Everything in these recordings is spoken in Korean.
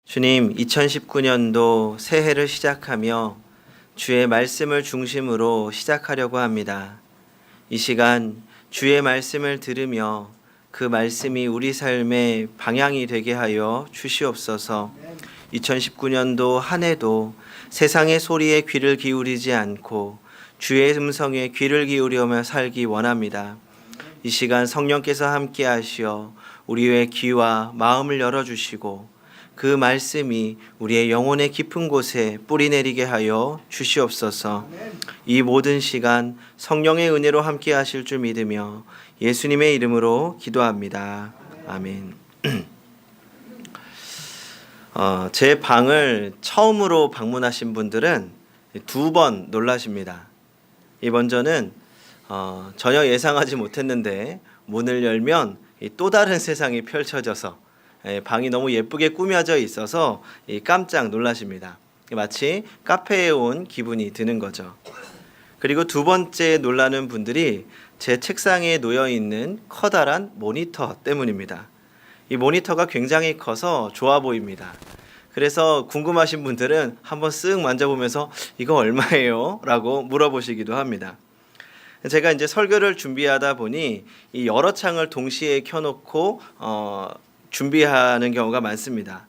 주님, 2019년도 새해를 시작하며 주의 말씀을 중심으로 시작하려고 합니다. 이 시간 주의 말씀을 들으며 그 말씀이 우리 삶의 방향이 되게 하여 주시옵소서. 2019년도 한 해도 세상의 소리에 귀를 기울이지 않고 주의 음성에 귀를 기울이며 살기 원합니다. 이 시간 성령께서 함께 하시어 우리의 귀와 마음을 열어주시고 그 말씀이 우리의 영혼의 깊은 곳에 뿌리 내리게 하여 주시옵소서. 이 모든 시간 성령의 은혜로 함께 하실 줄 믿으며 예수님의 이름으로 기도합니다. 아멘. 제 방을 처음으로 방문하신 분들은 2번 놀라십니다. 이 먼저는 전혀 예상하지 못했는데 문을 열면 또 다른 세상이 펼쳐져서 방이 너무 예쁘게 꾸며져 있어서 깜짝 놀라십니다. 마치 카페에 온 기분이 드는 거죠. 그리고 두 번째 놀라는 분들이 제 책상에 놓여 있는 커다란 모니터 때문입니다. 이 모니터가 굉장히 커서 좋아 보입니다. 그래서 궁금하신 분들은 한번 쓱 만져보면서 이거 얼마예요? 라고 물어보시기도 합니다. 제가 이제 설교를 준비하다 보니 이 여러 창을 동시에 켜놓고 준비하는 경우가 많습니다.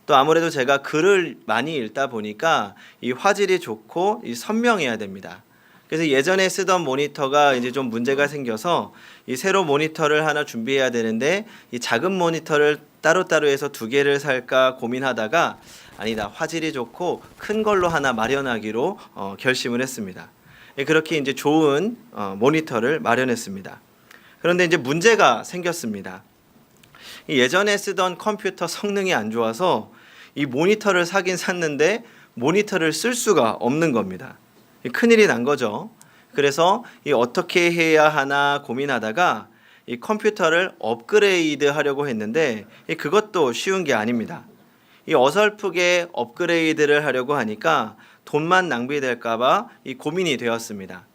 또 아무래도 제가 글을 많이 읽다 보니까 이 화질이 좋고 이 선명해야 됩니다. 그래서 예전에 쓰던 모니터가 이제 좀 문제가 생겨서 이 새로 모니터를 하나 준비해야 되는데 이 작은 모니터를 따로따로 해서 2개를 살까 고민하다가 아니다, 화질이 좋고 큰 걸로 하나 마련하기로 결심을 했습니다. 그렇게 이제 좋은 모니터를 마련했습니다. 그런데 이제 문제가 생겼습니다. 예전에 쓰던 컴퓨터 성능이 안 좋아서 이 모니터를 사긴 샀는데 모니터를 쓸 수가 없는 겁니다. 큰일이 난 거죠. 그래서 어떻게 해야 하나 고민하다가 이 컴퓨터를 업그레이드 하려고 했는데 그것도 쉬운 게 아닙니다. 이 어설프게 업그레이드를 하려고 하니까 돈만 낭비될까 봐 이 고민이 되었습니다.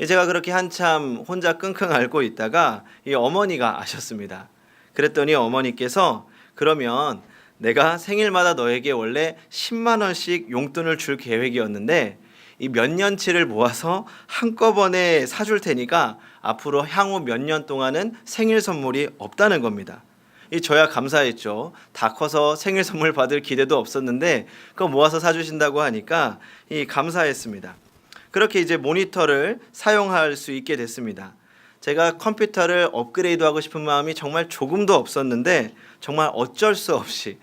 제가 그렇게 한참 혼자 끙끙 앓고 있다가 이 어머니가 아셨습니다. 그랬더니 어머니께서 그러면 내가 생일마다 너에게 원래 10만 원씩 용돈을 줄 계획이었는데 이 몇 년치를 모아서 한꺼번에 사줄 테니까 앞으로 향후 몇 년 동안은 생일 선물이 없다는 겁니다. 저야 감사했죠. 다 커서 생일 선물 받을 기대도 없었는데 그거 모아서 사주신다고 하니까 감사했습니다. 그렇게 이제 모니터를 사용할 수 있게 됐습니다. 제가 컴퓨터를 업그레이드하고 싶은 마음이 정말 조금도 없었는데 정말 어쩔 수 없이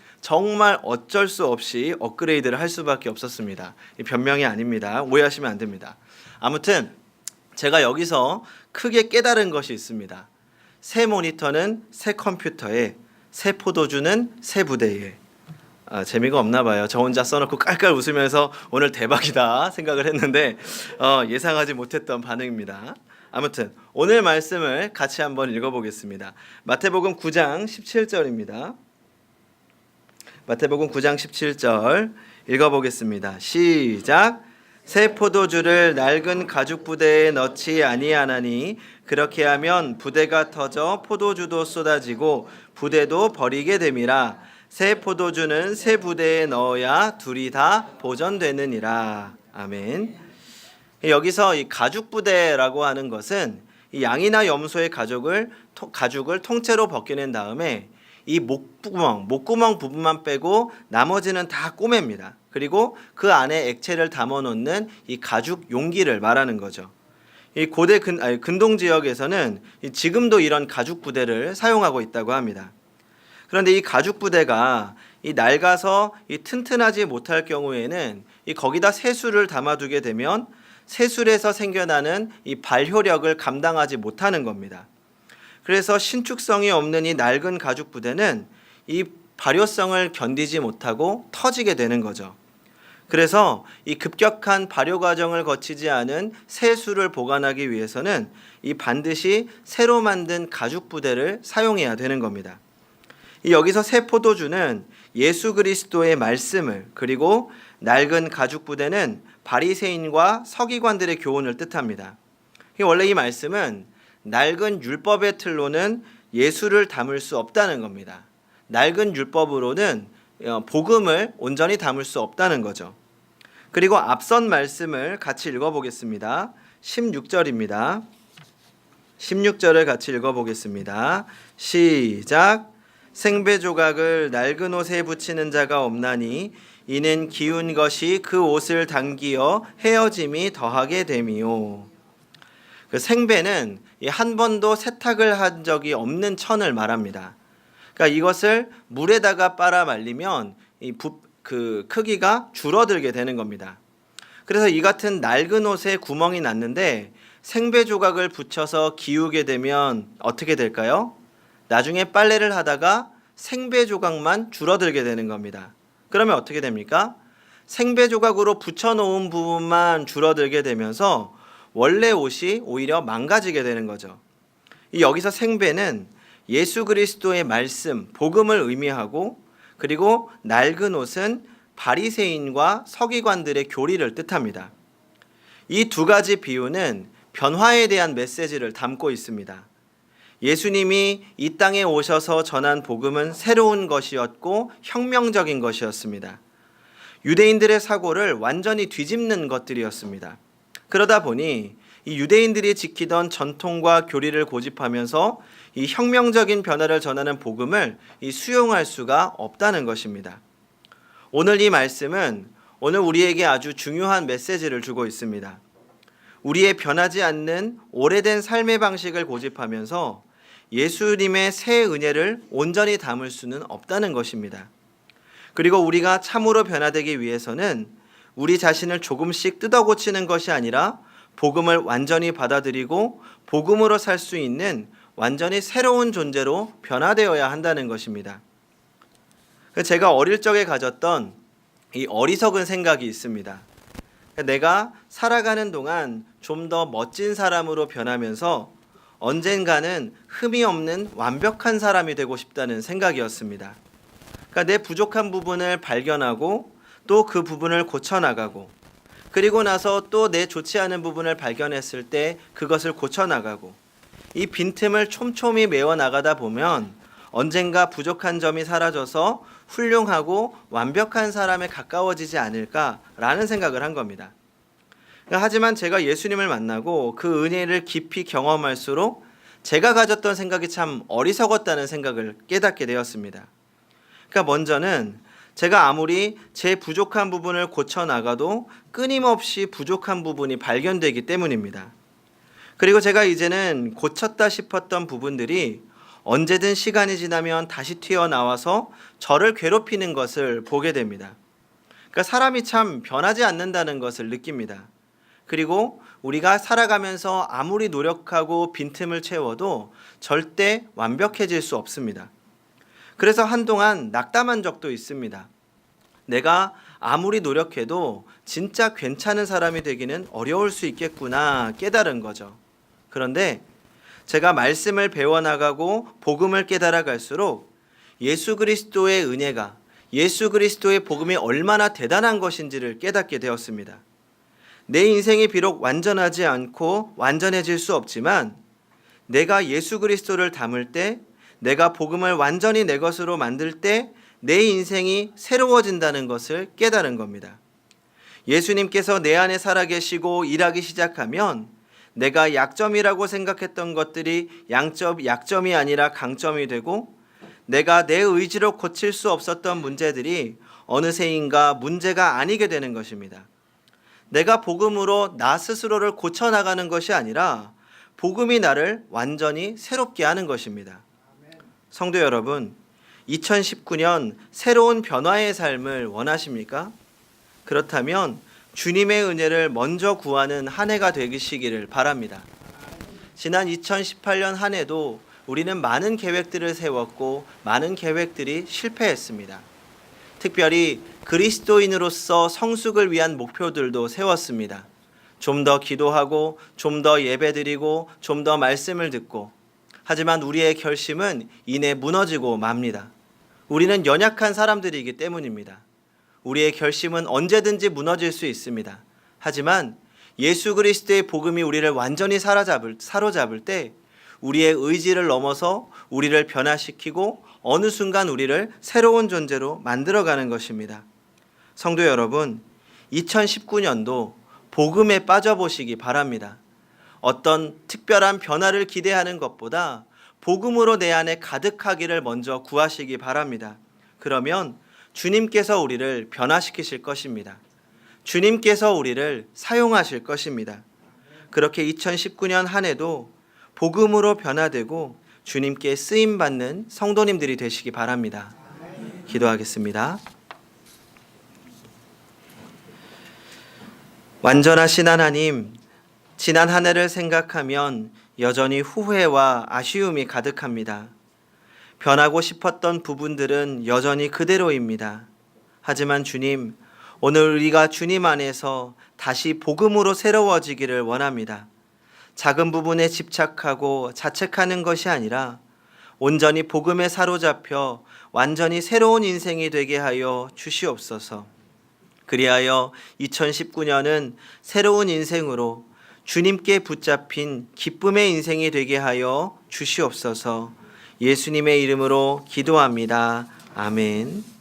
업그레이드를 할 수밖에 없었습니다. 변명이 아닙니다. 오해하시면 안 됩니다. 아무튼 제가 여기서 크게 깨달은 것이 있습니다. 새 모니터는 새 컴퓨터에, 새 포도주는 새 부대에. 재미가 없나 봐요. 저 혼자 써놓고 깔깔 웃으면서 오늘 대박이다 생각을 했는데 예상하지 못했던 반응입니다. 아무튼 오늘 말씀을 같이 한번 읽어보겠습니다. 마태복음 9장 17절입니다. 마태복음 9장 17절 읽어보겠습니다. 시작. 새 포도주를 낡은 가죽 부대에 넣지 아니하나니 그렇게 하면 부대가 터져 포도주도 쏟아지고 부대도 버리게 됨이라. 새 포도주는 새 부대에 넣어야 둘이 다 보존되느니라. 아멘. 여기서 이 가죽 부대라고 하는 것은 이 양이나 염소의 가죽을 통째로 벗겨낸 다음에 이 목구멍 부분만 빼고 나머지는 다 꼬맵니다. 그리고 그 안에 액체를 담아 놓는 이 가죽 용기를 말하는 거죠. 이 고대 근동 지역에서는 지금도 이런 가죽 부대를 사용하고 있다고 합니다. 그런데 이 가죽 부대가 낡아서 튼튼하지 못할 경우에는 거기다 새술을 담아두게 되면 새술에서 생겨나는 이 발효력을 감당하지 못하는 겁니다. 그래서 신축성이 없는 이 낡은 가죽 부대는 이 발효성을 견디지 못하고 터지게 되는 거죠. 그래서 이 급격한 발효 과정을 거치지 않은 새술을 보관하기 위해서는 반드시 새로 만든 가죽 부대를 사용해야 되는 겁니다. 여기서 새 포도주는 예수 그리스도의 말씀을, 그리고 낡은 가죽 부대는 바리새인과 서기관들의 교훈을 뜻합니다. 원래 이 말씀은 낡은 율법의 틀로는 예수를 담을 수 없다는 겁니다. 낡은 율법으로는 복음을 온전히 담을 수 없다는 거죠. 그리고 앞선 말씀을 같이 읽어보겠습니다. 16절입니다. 16절을 같이 읽어보겠습니다. 시작. 생배 조각을 낡은 옷에 붙이는 자가 없나니 이는 기운 것이 그 옷을 당기어 헤어짐이 더하게 됨이요. 그 생배는 한 번도 세탁을 한 적이 없는 천을 말합니다. 그러니까 이것을 물에다가 빨아 말리면 그 크기가 줄어들게 되는 겁니다. 그래서 이 같은 낡은 옷에 구멍이 났는데 생배 조각을 붙여서 기우게 되면 어떻게 될까요? 나중에 빨래를 하다가 생배 조각만 줄어들게 되는 겁니다. 그러면 어떻게 됩니까? 생배 조각으로 붙여놓은 부분만 줄어들게 되면서 원래 옷이 오히려 망가지게 되는 거죠. 여기서 생배는 예수 그리스도의 말씀, 복음을 의미하고, 그리고 낡은 옷은 바리새인과 서기관들의 교리를 뜻합니다. 이 두 가지 비유는 변화에 대한 메시지를 담고 있습니다. 예수님이 이 땅에 오셔서 전한 복음은 새로운 것이었고 혁명적인 것이었습니다. 유대인들의 사고를 완전히 뒤집는 것들이었습니다. 그러다 보니 이 유대인들이 지키던 전통과 교리를 고집하면서 이 혁명적인 변화를 전하는 복음을 수용할 수가 없다는 것입니다. 오늘 이 말씀은 오늘 우리에게 아주 중요한 메시지를 주고 있습니다. 우리의 변하지 않는 오래된 삶의 방식을 고집하면서 예수님의 새 은혜를 온전히 담을 수는 없다는 것입니다. 그리고 우리가 참으로 변화되기 위해서는 우리 자신을 조금씩 뜯어고치는 것이 아니라 복음을 완전히 받아들이고 복음으로 살 수 있는 완전히 새로운 존재로 변화되어야 한다는 것입니다. 제가 어릴 적에 가졌던 이 어리석은 생각이 있습니다. 내가 살아가는 동안 좀 더 멋진 사람으로 변하면서 언젠가는 흠이 없는 완벽한 사람이 되고 싶다는 생각이었습니다. 그러니까 내 부족한 부분을 발견하고 또 그 부분을 고쳐나가고, 그리고 나서 또 내 좋지 않은 부분을 발견했을 때 그것을 고쳐나가고, 이 빈틈을 촘촘히 메워나가다 보면 언젠가 부족한 점이 사라져서 훌륭하고 완벽한 사람에 가까워지지 않을까라는 생각을 한 겁니다. 하지만 제가 예수님을 만나고 그 은혜를 깊이 경험할수록 제가 가졌던 생각이 참 어리석었다는 생각을 깨닫게 되었습니다. 그러니까 먼저는 제가 아무리 제 부족한 부분을 고쳐나가도 끊임없이 부족한 부분이 발견되기 때문입니다. 그리고 제가 이제는 고쳤다 싶었던 부분들이 언제든 시간이 지나면 다시 튀어나와서 저를 괴롭히는 것을 보게 됩니다. 그러니까 사람이 참 변하지 않는다는 것을 느낍니다. 그리고 우리가 살아가면서 아무리 노력하고 빈틈을 채워도 절대 완벽해질 수 없습니다. 그래서 한동안 낙담한 적도 있습니다. 내가 아무리 노력해도 진짜 괜찮은 사람이 되기는 어려울 수 있겠구나 깨달은 거죠. 그런데 제가 말씀을 배워나가고 복음을 깨달아 갈수록 예수 그리스도의 은혜가, 예수 그리스도의 복음이 얼마나 대단한 것인지를 깨닫게 되었습니다. 내 인생이 비록 완전하지 않고 완전해질 수 없지만 내가 예수 그리스도를 담을 때, 내가 복음을 완전히 내 것으로 만들 때 내 인생이 새로워진다는 것을 깨달은 겁니다. 예수님께서 내 안에 살아계시고 일하기 시작하면 내가 약점이라고 생각했던 것들이 약점이 아니라 강점이 되고, 내가 내 의지로 고칠 수 없었던 문제들이 어느새인가 문제가 아니게 되는 것입니다. 내가 복음으로 나 스스로를 고쳐나가는 것이 아니라 복음이 나를 완전히 새롭게 하는 것입니다. 성도 여러분, 2019년 새로운 변화의 삶을 원하십니까? 그렇다면 주님의 은혜를 먼저 구하는 한 해가 되시기를 바랍니다. 지난 2018년 한 해도 우리는 많은 계획들을 세웠고 많은 계획들이 실패했습니다. 특별히 그리스도인으로서 성숙을 위한 목표들도 세웠습니다. 좀 더 기도하고, 좀 더 예배드리고, 좀 더 말씀을 듣고. 하지만 우리의 결심은 이내 무너지고 맙니다. 우리는 연약한 사람들이기 때문입니다. 우리의 결심은 언제든지 무너질 수 있습니다. 하지만 예수 그리스도의 복음이 우리를 완전히 사로잡을 때 우리의 의지를 넘어서 우리를 변화시키고 어느 순간 우리를 새로운 존재로 만들어가는 것입니다. 성도 여러분, 2019년도 복음에 빠져보시기 바랍니다. 어떤 특별한 변화를 기대하는 것보다 복음으로 내 안에 가득하기를 먼저 구하시기 바랍니다. 그러면 주님께서 우리를 변화시키실 것입니다. 주님께서 우리를 사용하실 것입니다. 그렇게 2019년 한 해도 복음으로 변화되고 주님께 쓰임받는 성도님들이 되시기 바랍니다. 기도하겠습니다. 완전하신 하나님, 지난 한 해를 생각하면 여전히 후회와 아쉬움이 가득합니다. 변하고 싶었던 부분들은 여전히 그대로입니다. 하지만 주님, 오늘 우리가 주님 안에서 다시 복음으로 새로워지기를 원합니다. 작은 부분에 집착하고 자책하는 것이 아니라 온전히 복음에 사로잡혀 완전히 새로운 인생이 되게 하여 주시옵소서. 그리하여 2019년은 새로운 인생으로 주님께 붙잡힌 기쁨의 인생이 되게 하여 주시옵소서. 예수님의 이름으로 기도합니다. 아멘.